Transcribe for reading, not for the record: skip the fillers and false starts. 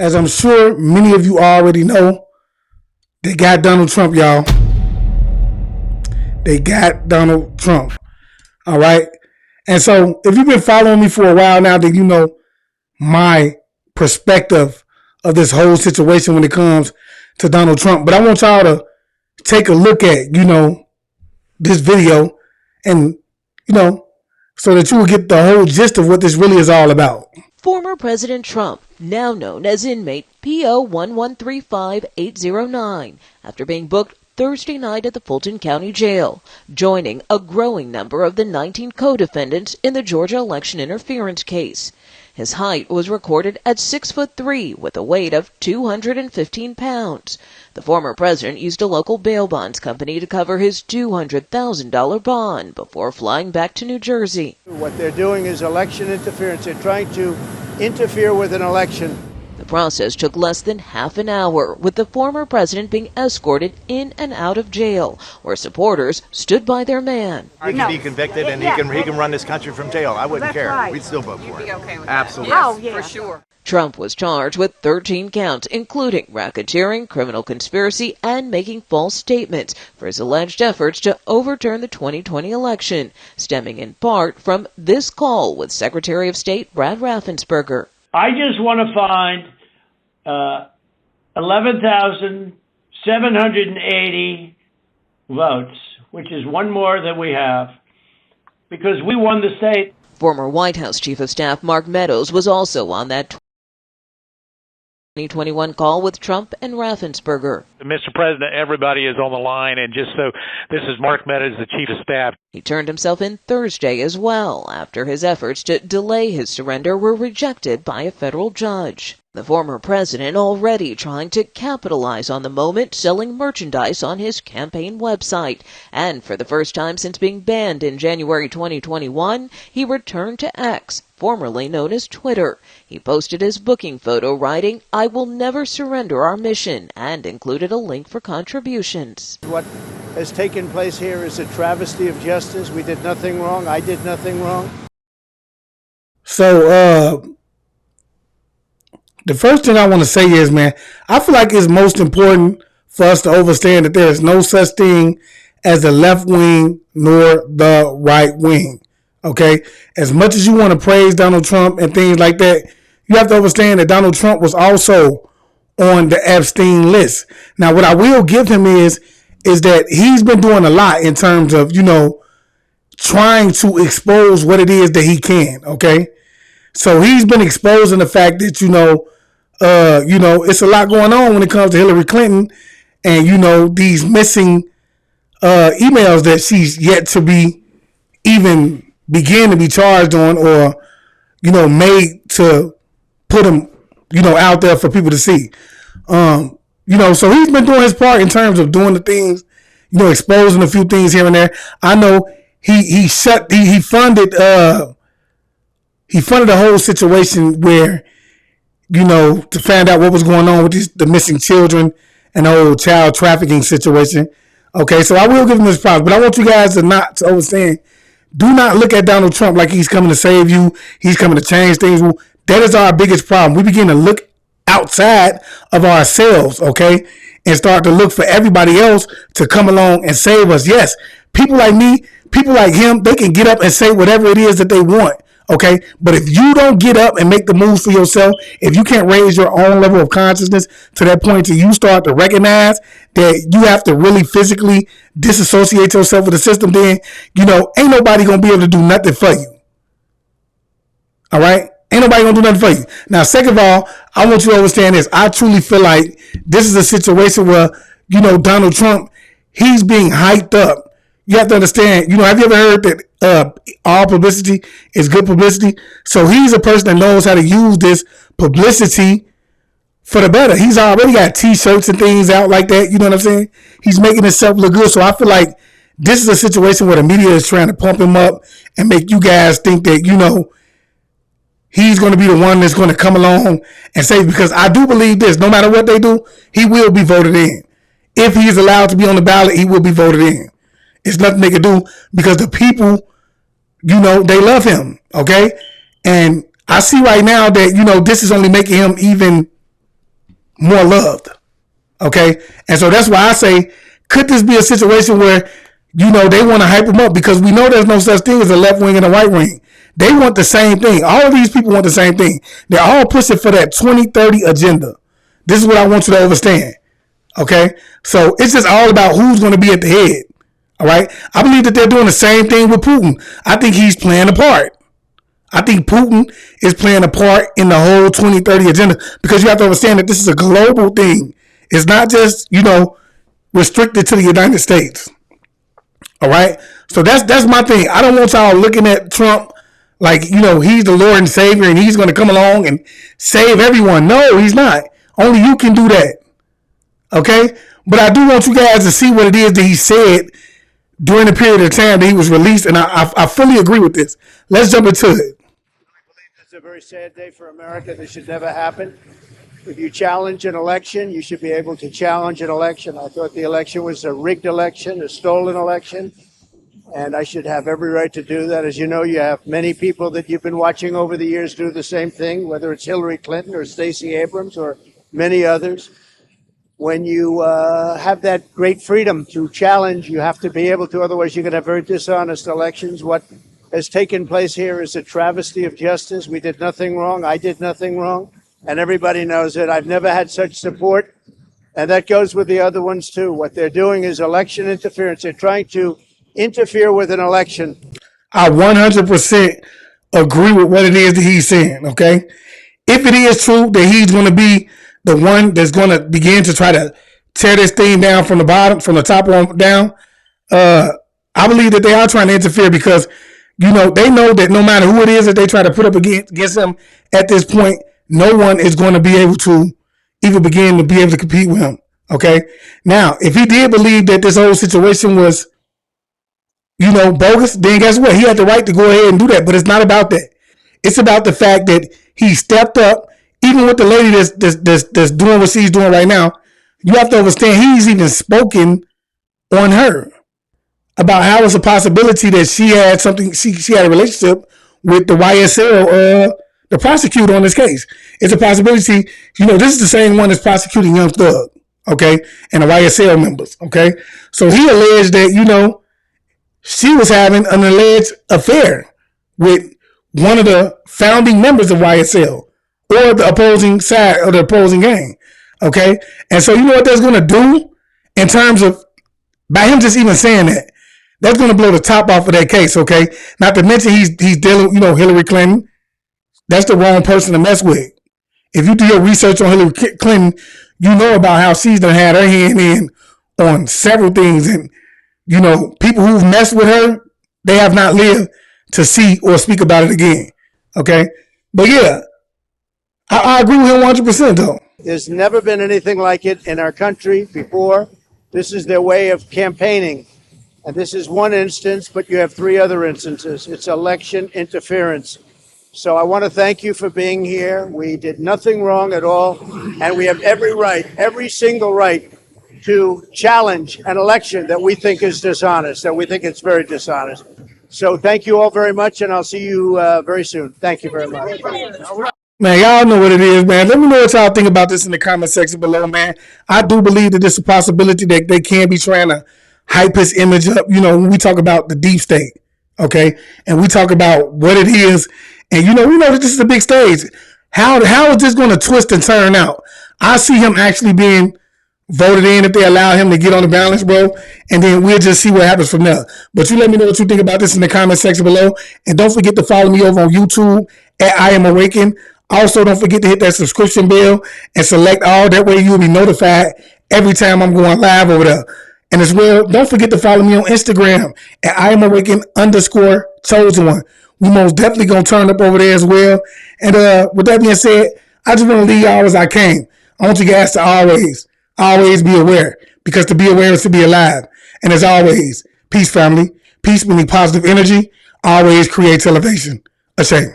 As I'm sure many of you already know, they got Donald Trump, y'all. They got Donald Trump. All right. And so if you've been following me for a while now, then you know my perspective of this whole situation when it comes to Donald Trump. But I want y'all to take a look at, this video and, so that you will get the whole gist of what this really is all about. Former President Trump, now known as inmate PO 1135809, after being booked Thursday night at the Folton County Jail, joining a growing number of the 19 co-defendants in the Georgia election interference case. His height was recorded at 6'3" with a weight of 215 pounds. The former president used a local bail bonds company to cover his $200,000 bond before flying back to New Jersey. What they're doing is election interference. They're trying to interfere with an election. The process took less than half an hour, with the former president being escorted in and out of jail, where supporters stood by their man. He can be convicted and he can run this country from jail. I wouldn't care. Right. We'd still vote for him. You'd be okay with Absolutely. That. Yes, for sure. Trump was charged with 13 counts, including racketeering, criminal conspiracy, and making false statements for his alleged efforts to overturn the 2020 election, stemming in part from this call with Secretary of State Brad Raffensperger. I just want to find 11,780 votes, which is one more than we have, because we won the state. Former White House Chief of Staff Mark Meadows was also on that 2021 call with Trump and Raffensperger. Mr. President, everybody is on the line, and just so, this is Mark Meadows, the Chief of Staff. He turned himself in Thursday as well, after his efforts to delay his surrender were rejected by a federal judge. The former president already trying to capitalize on the moment, selling merchandise on his campaign website. And for the first time since being banned in January 2021, he returned to X, formerly known as Twitter. He posted his booking photo writing, "I will never surrender our mission," and included a link for contributions. What has taken place here is a travesty of justice. We did nothing wrong. I did nothing wrong. So, the first thing I want to say is, man, I feel like it's most important for us to understand that there is no such thing as the left wing nor the right wing. Okay? As much as you want to praise Donald Trump and things like that, you have to understand that Donald Trump was also on the Epstein list. Now, what I will give him is that he's been doing a lot in terms of, trying to expose what it is that he can. Okay? So he's been exposing the fact that, it's a lot going on when it comes to Hillary Clinton and, these missing emails that she's yet to be even begin to be charged on or, made to put them, out there for people to see. So he's been doing his part in terms of doing the things, exposing a few things here and there. I know he funded the whole situation where, to find out what was going on with the missing children and the whole child trafficking situation. Okay, so I will give him this props, but I want you guys to understand, do not look at Donald Trump like he's coming to save you. He's coming to change things. That is our biggest problem. We begin to look outside of ourselves, okay, and start to look for everybody else to come along and save us. Yes, people like me, people like him, they can get up and say whatever it is that they want. Okay, but if you don't get up and make the moves for yourself, if you can't raise your own level of consciousness to that point till you start to recognize that you have to really physically disassociate yourself with the system, then, ain't nobody going to be able to do nothing for you. All right? Ain't nobody going to do nothing for you. Now, second of all, I want you to understand this. I truly feel like this is a situation where, Donald Trump, he's being hyped up. You have to understand, have you ever heard that all publicity is good publicity? So he's a person that knows how to use this publicity for the better. He's already got T-shirts and things out like that. You know what I'm saying? He's making himself look good. So I feel like this is a situation where the media is trying to pump him up and make you guys think that, he's going to be the one that's going to come along and say, because I do believe this, no matter what they do, he will be voted in. If he is allowed to be on the ballot, he will be voted in. It's nothing they can do because the people, they love him, okay? And I see right now that, this is only making him even more loved. Okay, and so that's why I say, could this be a situation where, they want to hype him up, because we know there's no such thing as a left wing and a right wing. They want the same thing. All of these people want the same thing. They're all pushing for that 2030 agenda. This is what I want you to understand. Okay, so it's just all about who's going to be at the head. All right, I believe that they're doing the same thing with Putin. I think he's playing a part. I think Putin is playing a part in the whole 2030 agenda, because you have to understand that this is a global thing. It's not just, restricted to the United States. All right. So that's my thing. I don't want y'all looking at Trump like, he's the Lord and Savior and he's going to come along and save everyone. No, he's not. Only you can do that. Okay. But I do want you guys to see what it is that he said during the period of time that he was released. And I fully agree with this. Let's jump into it. It's a very sad day for America. This should never happen. If you challenge an election, you should be able to challenge an election. I thought the election was a rigged election, a stolen election, and I should have every right to do that. As you know, you have many people that you've been watching over the years do the same thing, whether it's Hillary Clinton or Stacey Abrams or many others. When you have that great freedom to challenge, you have to be able to, otherwise you're going to have very dishonest elections. What has taken place here is a travesty of justice. We did nothing wrong. I did nothing wrong. And everybody knows it. I've never had such support. And that goes with the other ones, too. What they're doing is election interference. They're trying to interfere with an election. I 100% agree with what it is that he's saying, okay? If it is true that he's going to be the one that's going to begin to try to tear this thing down from the bottom, from the top on down, I believe that they are trying to interfere, because, they know that no matter who it is that they try to put up against him at this point, no one is going to be able to even begin to be able to compete with him. Okay. Now, if he did believe that this whole situation was, bogus, then guess what? He had the right to go ahead and do that. But it's not about that. It's about the fact that he stepped up, even with the lady that's doing what she's doing right now. You have to understand, he's even spoken on her about how it's a possibility that she had something, she had a relationship with the YSL, the prosecutor on this case. It's a possibility, this is the same one that's prosecuting Young Thug, okay, and the YSL members, okay? So he alleged that, she was having an alleged affair with one of the founding members of YSL, or the opposing side, or the opposing gang, okay? And so you know what that's going to do in terms of, by him just even saying that, that's going to blow the top off of that case, okay? Not to mention he's dealing, Hillary Clinton. That's the wrong person to mess with. If you do your research on Hillary Clinton, you know about how she's done had her hand in on several things. And, people who've messed with her, they have not lived to see or speak about it again. Okay? But yeah, I agree with him 100% though. There's never been anything like it in our country before. This is their way of campaigning. And this is one instance, but you have three other instances. It's election interference. So I want to thank you for being here. We did nothing wrong at all, and we have every right, every single right, to challenge an election that we think is dishonest, that we think it's very dishonest. So thank you all very much, and I'll see you very soon. Thank you very much. Man, y'all know what it is, man. Let me know what y'all think about this in the comment section below, man. I do believe that there's a possibility that they can be trying to hype his image up, when we talk about the deep state, okay? And we talk about what it is. And we know that this is a big stage. How is this going to twist and turn out? I see him actually being voted in if they allow him to get on the balance, bro. And then we'll just see what happens from there. But you let me know what you think about this in the comment section below. And don't forget to follow me over on YouTube at I Am Awakened. Also, don't forget to hit that subscription bell and select all. That way you'll be notified every time I'm going live over there. And as well, don't forget to follow me on Instagram at I Am Awakened _chosen one. We most definitely going to turn up over there as well. And with that being said, I just want to leave y'all as I came. I want you guys to always be aware, because to be aware is to be alive. And as always, peace, family. Peace meaning positive energy always creates elevation. Ashamed.